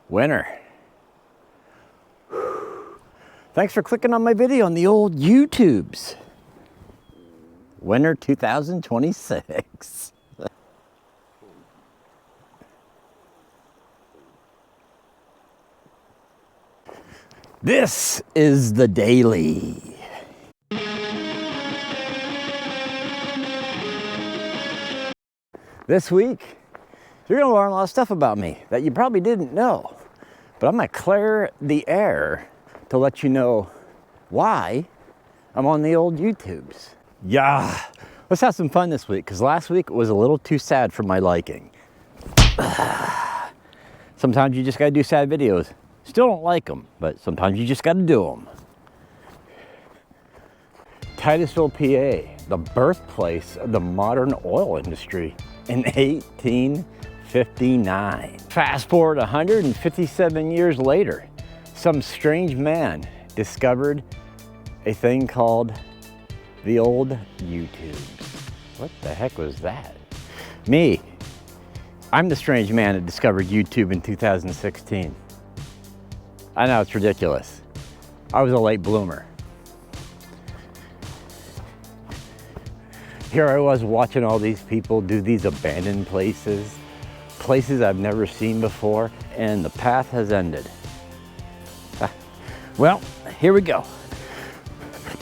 Winter. Thanks for clicking on my video on the old YouTubes. Winter 2026. This is the daily. This week, you're gonna learn a lot of stuff about me that you probably didn't know. But I'm gonna clear the air to let you know why I'm on the old YouTubes. Yeah, let's have some fun this week, because last week was a little too sad for my liking. Sometimes you just gotta do sad videos. Still don't like them, but sometimes you just gotta do them. Titusville, PA, the birthplace of the modern oil industry in 1859. Fast forward 157 years later, some strange man discovered a thing called the old YouTubes. What the heck was that? Me. I'm the strange man that discovered YouTube in 2016. I know it's ridiculous. I was a late bloomer. Here I was watching all these people do these abandoned places I've never seen before, and the path has ended. Well, here we go.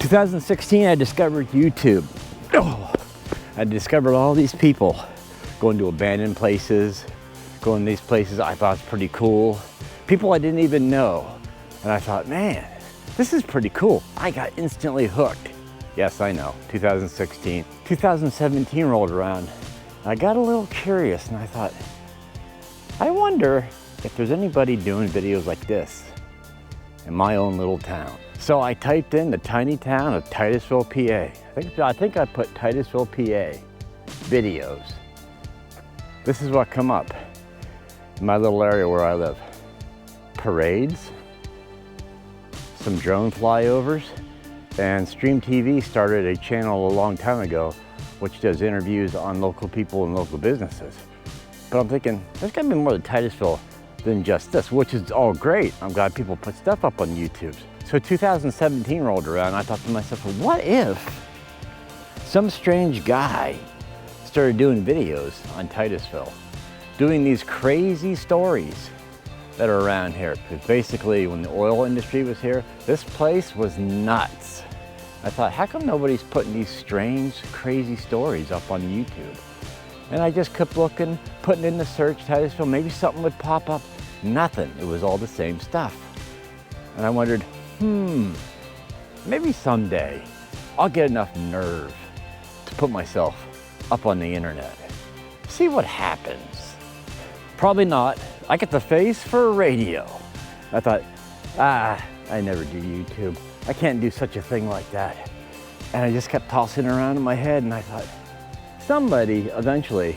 2016, I discovered YouTube. I discovered all these people going to abandoned places, going to these places I thought was pretty cool. People I didn't even know. And I thought, man, this is pretty cool. I got instantly hooked. Yes, I know, 2016. 2017 rolled around. I got a little curious and I thought, I wonder if there's anybody doing videos like this in my own little town. So I typed in the tiny town of Titusville, PA. I think I put Titusville, PA videos. This is what come up in my little area where I live. Parades, some drone flyovers, and Stream TV started a channel a long time ago which does interviews on local people and local businesses. But I'm thinking, there's gotta be more to Titusville than just this, which is all great. I'm glad people put stuff up on YouTube. So 2017 rolled around and I thought to myself, well, what if some strange guy started doing videos on Titusville, doing these crazy stories that are around here. Because basically when the oil industry was here, this place was nuts. I thought, how come nobody's putting these strange, crazy stories up on YouTube? And I just kept looking, putting in the search Titusville, maybe something would pop up. Nothing, it was all the same stuff. And I wondered, maybe someday I'll get enough nerve to put myself up on the internet. See what happens. Probably not. I get the face for radio. I thought, I never do YouTube. I can't do such a thing like that. And I just kept tossing around in my head and I thought, somebody eventually,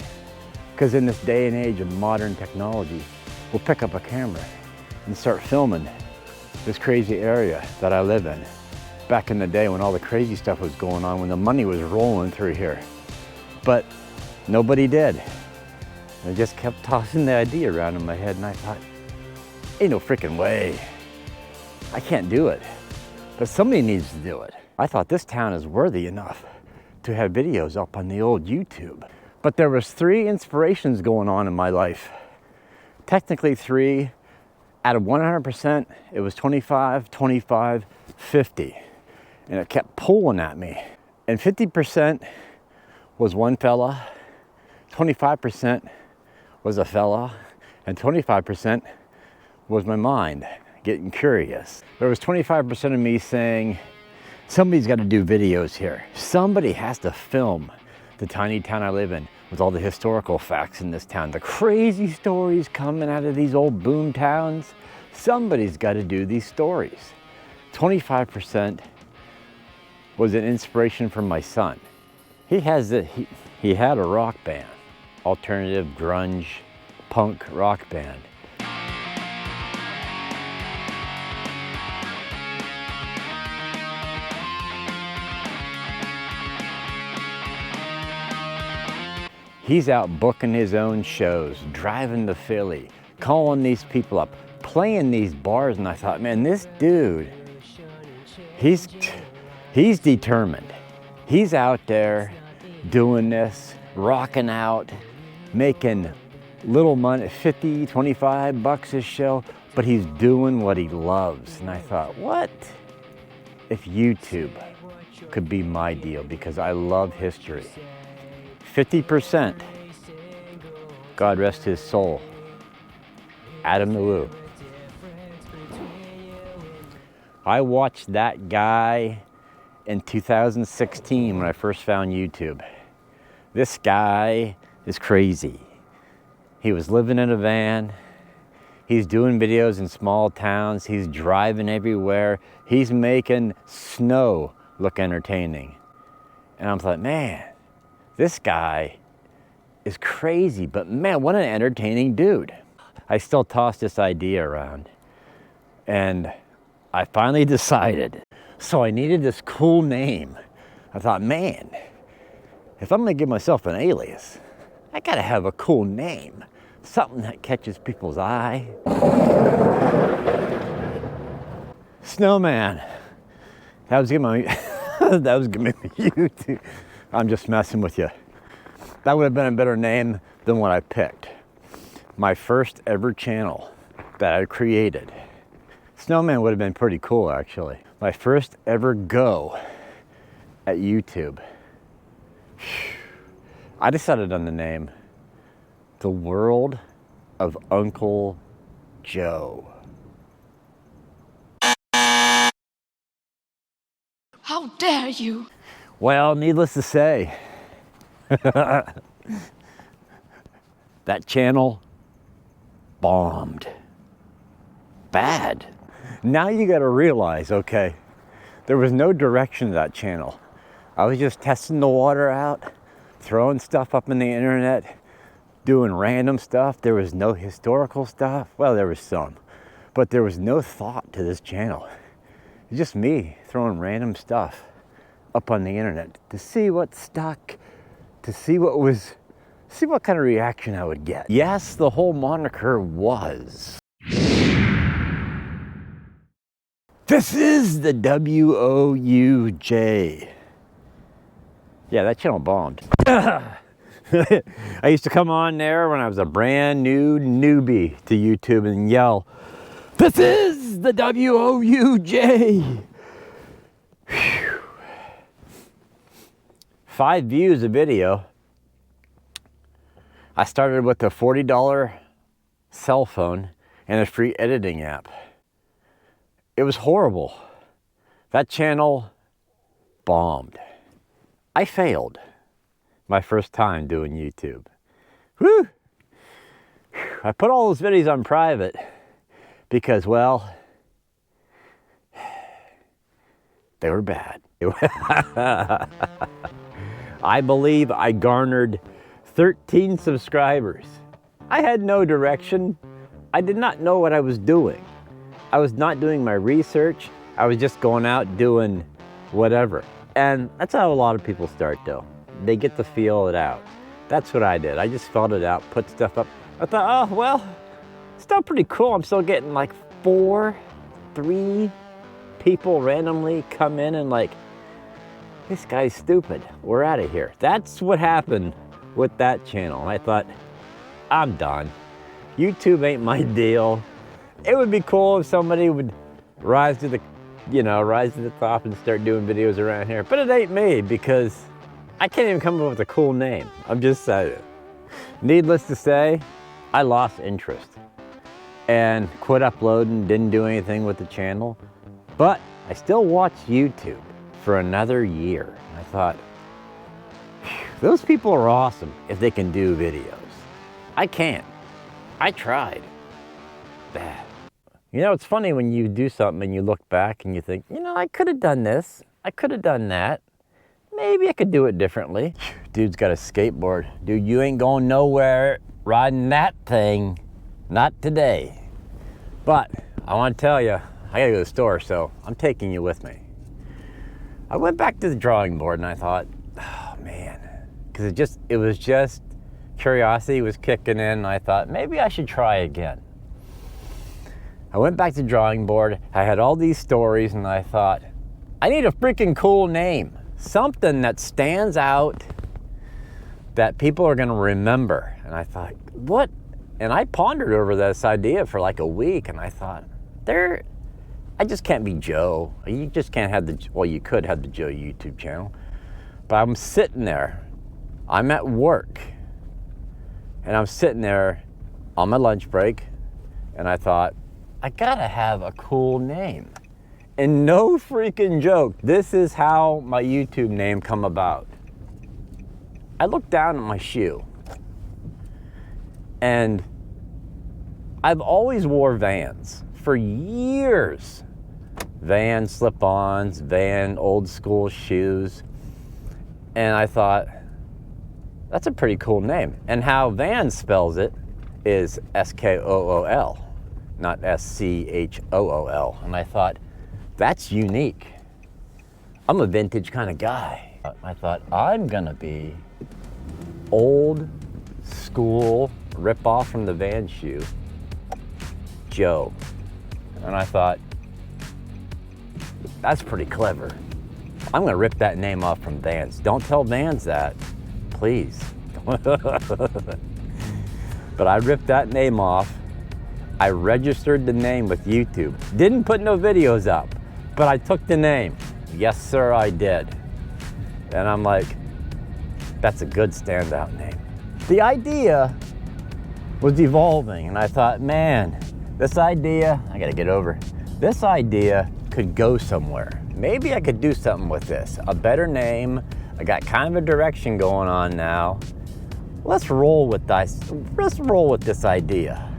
because in this day and age of modern technology, will pick up a camera and start filming this crazy area that I live in. Back in the day when all the crazy stuff was going on, when the money was rolling through here. But nobody did. I just kept tossing the idea around in my head and I thought, ain't no freaking way. I can't do it, but somebody needs to do it. I thought this town is worthy enough to have videos up on the old YouTube. But there was 3 inspirations going on in my life. Technically 3, out of 100%, it was 25, 25, 50. And it kept pulling at me. And 50% was one fella, 25% was a fella, and 25% was my mind getting curious. There was 25% of me saying, somebody's got to do videos here. Somebody has to film the tiny town I live in with all the historical facts in this town, the crazy stories coming out of these old boom towns. Somebody's got to do these stories. 25% was an inspiration from my son. He had a rock band, alternative grunge punk rock band. He's out booking his own shows, driving to Philly, calling these people up, playing these bars and I thought, man, this dude, he's determined. He's out there doing this, rocking out, making little money, 50, 25 bucks a show, but he's doing what he loves. And I thought, what if YouTube could be my deal? Because I love history. 50%, God rest his soul, Adam the Woo. I watched that guy in 2016 when I first found YouTube. This guy is crazy. He was living in a van. He's doing videos in small towns. He's driving everywhere. He's making snow look entertaining. And I'm like, man, this guy is crazy, but man, what an entertaining dude. I still toss this idea around. And I finally decided. So I needed this cool name. I thought, man, if I'm gonna give myself an alias, I gotta have a cool name. Something that catches people's eye. Snowman. That was giving me, that was giving me YouTube. I'm just messing with you. That would have been a better name than what I picked. My first ever channel that I created. Snowman would have been pretty cool, actually. My first ever go at YouTube. I decided on the name, The World of Uncle Joe. How dare you? Well, needless to say, that channel bombed. Bad. Now you gotta realize, okay, there was no direction to that channel. I was just testing the water out, throwing stuff up in the internet, doing random stuff. There was no historical stuff. Well, there was some, but there was no thought to this channel. It's just me throwing random stuff up on the internet to see what stuck, to see what kind of reaction I would get. Yes, the whole moniker was, this is the WOUJ. Yeah, that channel bombed. I used to come on there when I was a brand new newbie to YouTube and yell, this is the WOUJ. 5 views a video. I started with a $40 cell phone and a free editing app. It was horrible. That channel bombed. I failed my first time doing YouTube. Whew. I put all those videos on private because, well, they were bad. I believe I garnered 13 subscribers. I had no direction. I did not know what I was doing. I was not doing my research. I was just going out doing whatever. And that's how a lot of people start though. They get to feel it out. That's what I did. I just felt it out, put stuff up. I thought, oh, well, it's still pretty cool. I'm still getting like 3 people randomly come in and like, this guy's stupid. We're out of here. That's what happened with that channel. I thought, I'm done. YouTube ain't my deal. It would be cool if somebody would rise to the top and start doing videos around here, but it ain't me because I can't even come up with a cool name. I'm just saying. Needless to say, I lost interest and quit uploading, didn't do anything with the channel, but I still watch YouTube for another year. I thought, those people are awesome if they can do videos. I can't. I tried. Bad. You know, it's funny when you do something and you look back and you think, you know, I could have done this. I could have done that. Maybe I could do it differently. Dude's got a skateboard. Dude, you ain't going nowhere riding that thing. Not today. But I want to tell you, I gotta go to the store, so I'm taking you with me. I went back to the drawing board and I thought, oh man, because it was just curiosity was kicking in and I thought maybe I should try again. I went back to the drawing board. I had all these stories and I thought, I need a freaking cool name. Something that stands out that people are gonna remember. And I thought, what? And I pondered over this idea for like a week and I thought, I just can't be Joe. You just can't have well, you could have the Joe YouTube channel. But I'm sitting there, I'm at work, and I'm sitting there on my lunch break, and I thought, I gotta have a cool name. And no freaking joke, this is how my YouTube name come about. I looked down at my shoe, and I've always wore Vans for years. Van slip-ons, Van old school shoes. And I thought, that's a pretty cool name. And how Van spells it is S-K-O-O-L, not S-C-H-O-O-L. And I thought, that's unique. I'm a vintage kind of guy. I thought, I'm gonna be Old Skool, rip off from the Van shoe, Joe. And I thought, that's pretty clever. I'm gonna rip that name off from Vans. Don't tell Vans that, please. But I ripped that name off. I registered the name with YouTube. Didn't put no videos up, but I took the name. Yes, sir, I did. And I'm like, that's a good standout name. The idea was evolving, and I thought, man, this idea, I gotta get over, this idea could go somewhere. Maybe I could do something with this. A better name. I got kind of a direction going on now. Let's roll with this idea.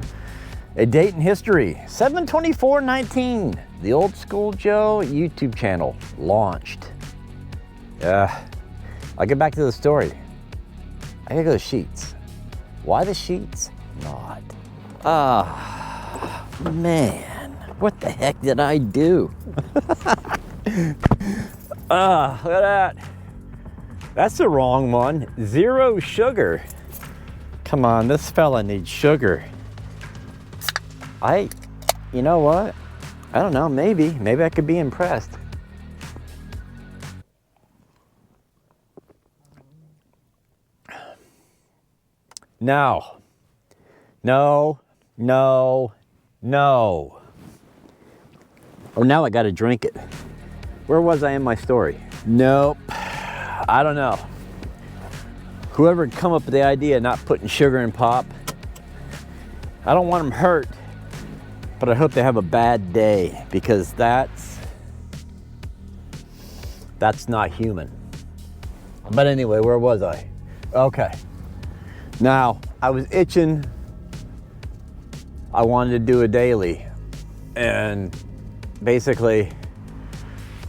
A date in history, 7/24/19. The Old Skool Joe YouTube channel launched. I'll get back to the story. I gotta go to Sheets. Why the Sheets? Not. Man. What the heck did I do? Look at that. That's the wrong one. 0 sugar. Come on, this fella needs sugar. You know what? I don't know, maybe I could be impressed. No. Oh, now I gotta drink it. Where was I in my story? Nope, I don't know. Whoever come up with the idea of not putting sugar in pop, I don't want them hurt, but I hope they have a bad day, because that's not human. But anyway, where was I? Okay. Now, I was itching. I wanted to do a daily, and basically,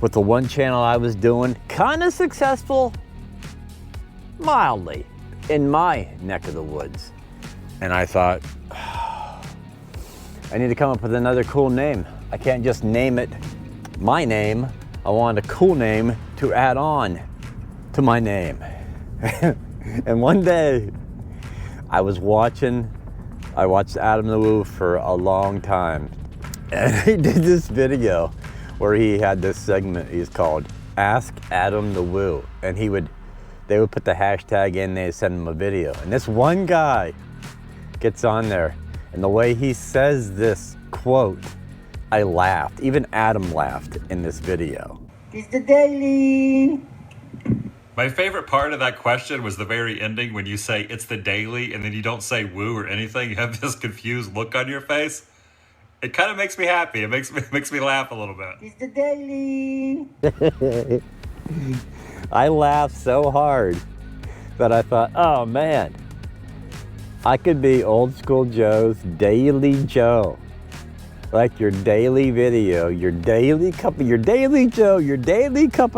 with the one channel I was doing, kind of successful, mildly, in my neck of the woods. And I thought, I need to come up with another cool name. I can't just name it my name. I want a cool name to add on to my name. And one day, I watched Adam the Woo for a long time. And he did this video where he had this segment he's called Ask Adam the Woo. And they would put the hashtag in, they send him a video. And this one guy gets on there, and the way he says this quote, I laughed. Even Adam laughed in this video. It's the daily. My favorite part of that question was the very ending when you say it's the daily and then you don't say woo or anything. You have this confused look on your face. It kind of makes me happy. It makes me laugh a little bit. It's the daily. I laughed so hard that I thought, oh man, I could be Old Skool Joe's Daily Joe. Like your daily video, your daily cup of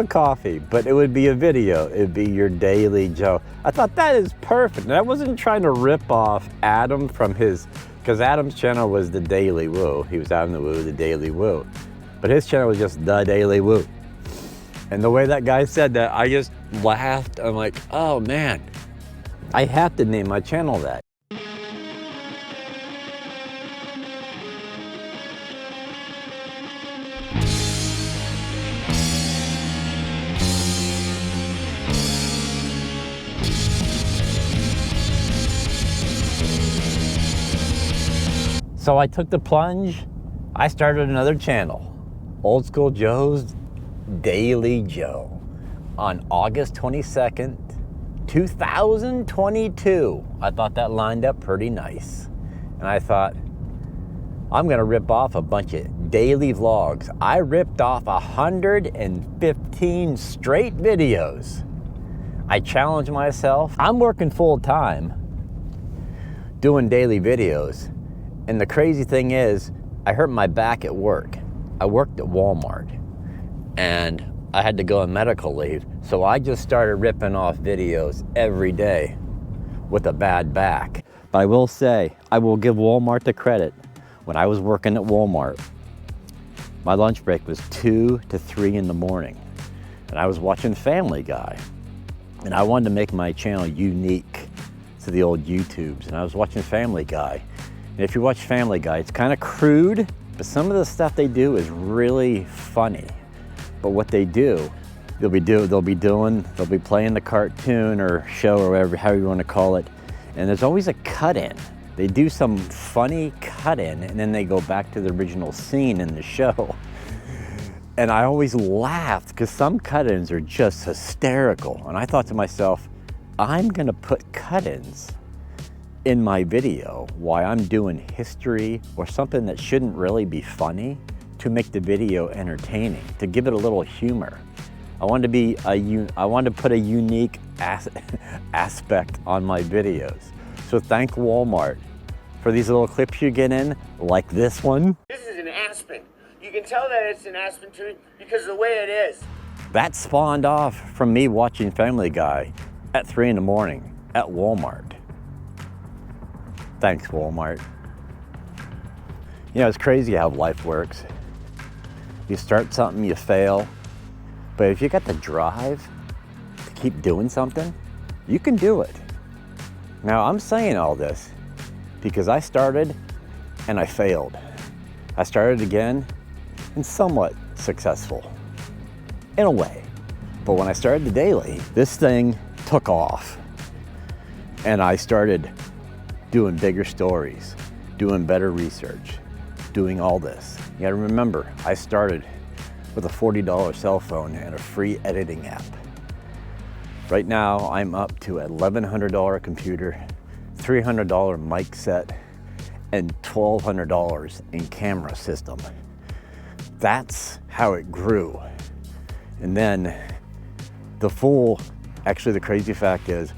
coffee, but it would be a video. It'd be your Daily Joe. I thought that is perfect. And I wasn't trying to rip off Adam from because Adam's channel was the Daily Woo. He was Adam the Woo, the Daily Woo. But his channel was just the Daily Woo. And the way that guy said that, I just laughed. I'm like, oh man, I have to name my channel that. So I took the plunge. I started another channel, Old Skool Joe's Daily Joe, on August 22nd, 2022. I thought that lined up pretty nice. And I thought, I'm gonna rip off a bunch of daily vlogs. I ripped off 115 straight videos. I challenged myself. I'm working full time doing daily videos. And the crazy thing is, I hurt my back at work. I worked at Walmart and I had to go on medical leave. So I just started ripping off videos every day with a bad back. But I will say, I will give Walmart the credit. When I was working at Walmart, my lunch break was 2 to 3 in the morning. And I was watching Family Guy. And I wanted to make my channel unique to the old YouTubes. And I was watching Family Guy. And if you watch Family Guy, it's kind of crude, but some of the stuff they do is really funny. But what they do, they'll be playing the cartoon or show or whatever, however you want to call it. And there's always a cut-in. They do some funny cut-in and then they go back to the original scene in the show. And I always laughed because some cut-ins are just hysterical. And I thought to myself, I'm gonna put cut-ins in my video while I'm doing history or something that shouldn't really be funny to make the video entertaining, to give it a little humor. I wanted to put a unique aspect on my videos. So thank Walmart for these little clips you get in, like this one. This is an aspen. You can tell that it's an aspen tree because of the way it is. That spawned off from me watching Family Guy at 3 in the morning at Walmart. Thanks, Walmart. You know, it's crazy how life works. You start something, you fail, but if you got the drive to keep doing something, you can do it. Now, I'm saying all this because I started and I failed. I started again and somewhat successful, in a way. But when I started the daily, this thing took off. And I started doing bigger stories, doing better research, doing all this. You gotta remember, I started with a $40 cell phone and a free editing app. Right now, I'm up to a $1,100 computer, $300 mic set, and $1,200 in camera system. That's how it grew. And then actually the crazy fact is,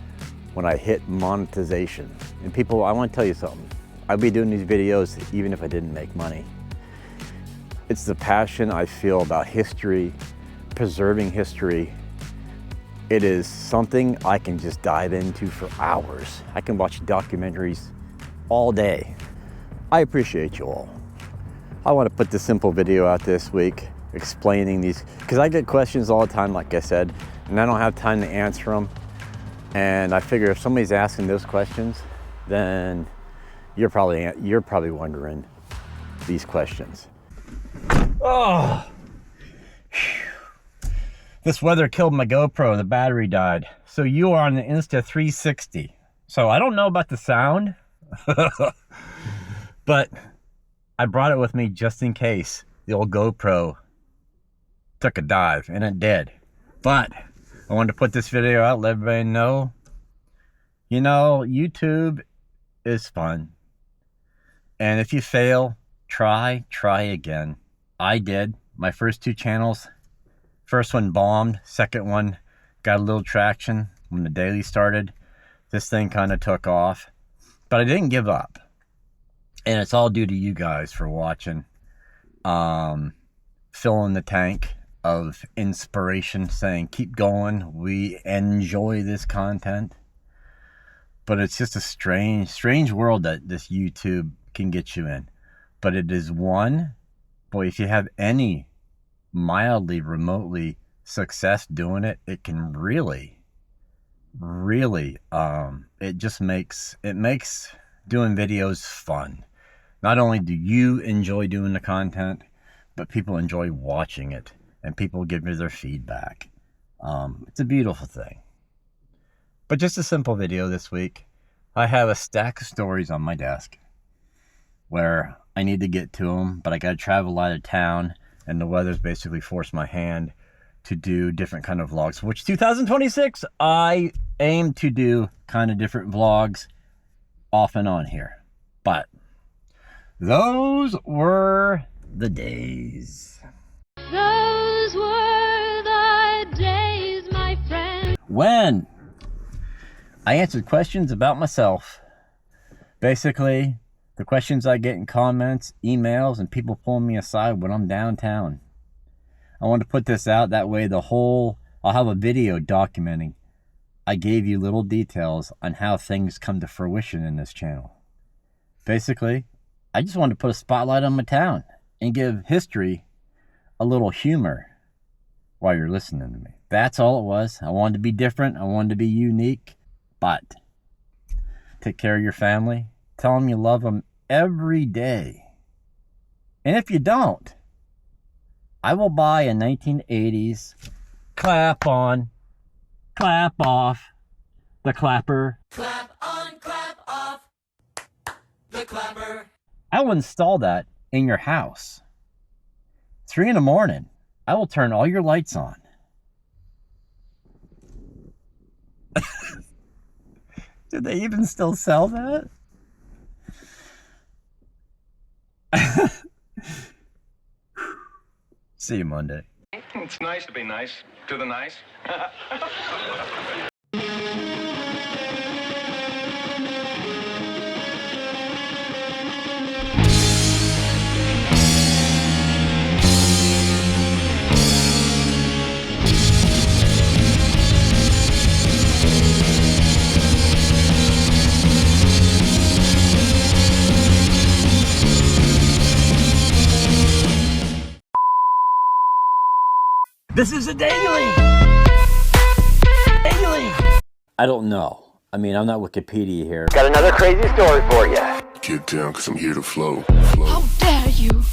when I hit monetization, and people, I want to tell you something. I'd be doing these videos even if I didn't make money. It's the passion I feel about history, preserving history. It is something I can just dive into for hours. I can watch documentaries all day. I appreciate you all. I want to put this simple video out this week explaining these, because I get questions all the time, like I said, and I don't have time to answer them. And I figure if somebody's asking those questions, then you're probably wondering these questions. Oh, this weather killed my GoPro. The battery died. So you are on the Insta360. So I don't know about the sound, but I brought it with me just in case the old GoPro took a dive, and it did. But I wanted to put this video out, let everybody know, you know, YouTube is fun. And if you fail, try again. I did. My first 2 channels, first one bombed, second one got a little traction when the daily started. This thing kind of took off, but I didn't give up. And it's all due to you guys for watching, filling the tank of inspiration, saying keep going, we enjoy this content. But it's just a strange world that this YouTube can get you in. But it is one, boy, if you have any mildly remotely success doing it, it can really it makes doing videos fun. Not only do you enjoy doing the content, but people enjoy watching it, and people give me their feedback. It's a beautiful thing. But just a simple video this week. I have a stack of stories on my desk. where I need to get to them, but I got to travel out of town, and the weather's basically forced my hand to do different kind of vlogs, which 2026, I aim to do kind of different vlogs off and on here. But those were the days. Those were the days, my friend. When I answered questions about myself. Basically, the questions I get in comments, emails, and people pulling me aside when I'm downtown. I want to put this out, that way I'll have a video documenting. I gave you little details on how things come to fruition in this channel. Basically, I just wanted to put a spotlight on my town and give history a little humor while you're listening to me. That's all it was. I wanted to be different. I wanted to be unique. But take care of your family. Tell them you love them every day. And if you don't, I will buy a 1980s clap on, clap off, the clapper. Clap on, clap off, the clapper. I will install that in your house. 3 in the morning, I will turn all your lights on. Do they even still sell that? See you Monday. It's nice to be nice to the nice. This is a daily! Daily! I don't know. I mean, I'm not Wikipedia here. Got another crazy story for you. Get down, cause I'm here to flow. How dare you?